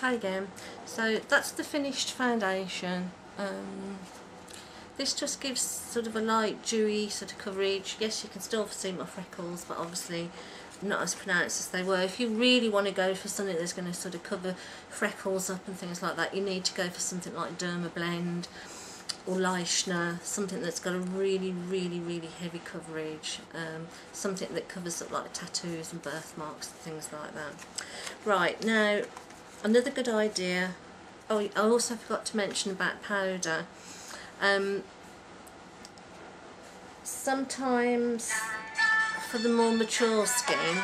Hi again. So that's the finished foundation. This just gives sort of a light dewy sort of coverage. Yes, you can still see my freckles, but obviously not as pronounced as they were. If you really want to go for something that's going to sort of cover freckles up and things like that, you need to go for something like Dermablend or Leichner, something that's got a really heavy coverage, something that covers up like tattoos and birthmarks and things like that. Right, now another good idea, oh, I also forgot to mention about powder. Sometimes for the more mature skin,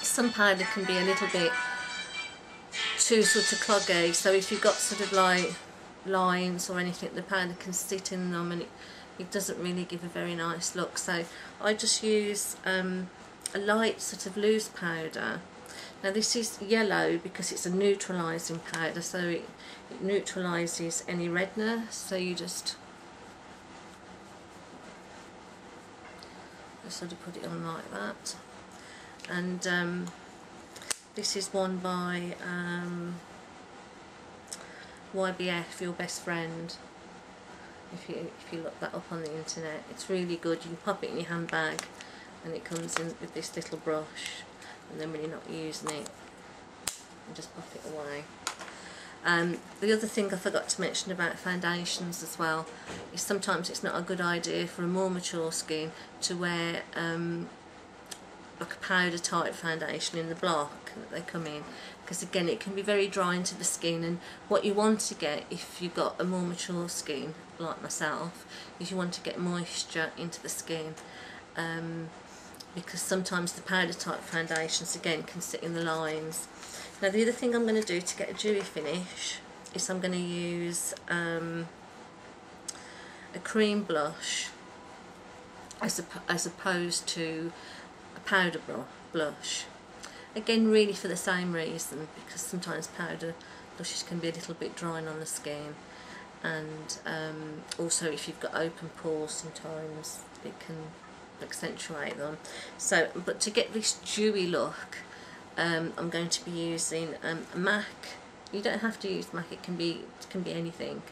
some powder can be a little bit too sort of cloggy, so if you've got sort of like lines or anything, the powder can sit in them and it doesn't really give a very nice look. So I just use a light sort of loose powder. Now this is yellow because it's a neutralising powder, so it neutralises any redness. So you just sort of put it on like that. And this is one by YBF, Your Best Friend. If you look that up on the internet, it's really good. You can pop it in your handbag and it comes in with this little brush, and then when you're not using it, you just pop it away. The other thing I forgot to mention about foundations as well is sometimes it's not a good idea for a more mature skin to wear like a powder type foundation in the block that they come in, because again it can be very drying to the skin, and what you want to get if you've got a more mature skin like myself is you want to get moisture into the skin, because sometimes the powder type foundations again can sit in the lines. Now the other thing I'm going to do to get a dewy finish is I'm going to use a cream blush as opposed to a powder blush. Again, really for the same reason, because sometimes powder blushes can be a little bit drying on the skin, and also if you've got open pores sometimes it can accentuate them. So, but to get this dewy look, I'm going to be using a MAC. You don't have to use MAC, it can be anything.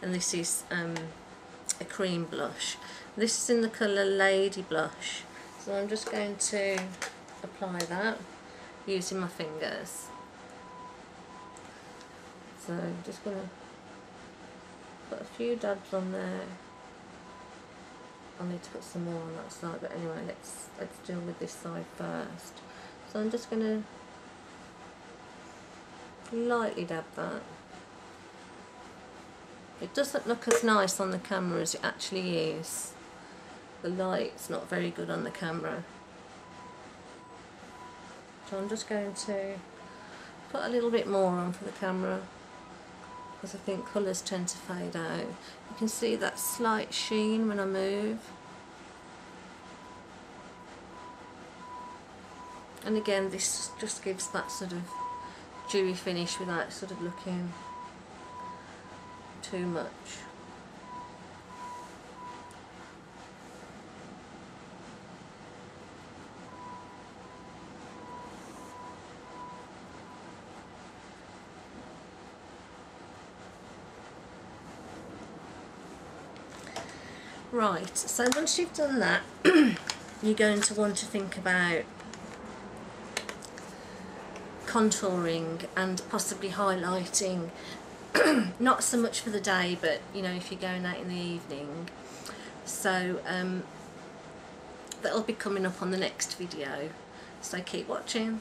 And this is a cream blush. This is in the colour Lady Blush. So I'm just going to apply that using my fingers. So I'm just going to put a few dabs on there. I'll need to put some more on that side, but anyway, let's deal with this side first. So I'm just going to lightly dab that. It doesn't look as nice on the camera as it actually is. The light's not very good on the camera. So I'm just going to put a little bit more on for the camera, because I think colours tend to fade out. You can see that slight sheen when I move. And again, this just gives that sort of dewy finish without sort of looking too much. Right, so once you've done that, you're going to want to think about contouring and possibly highlighting. Not so much for the day, but you know, if you're going out in the evening. So that'll be coming up on the next video, so keep watching.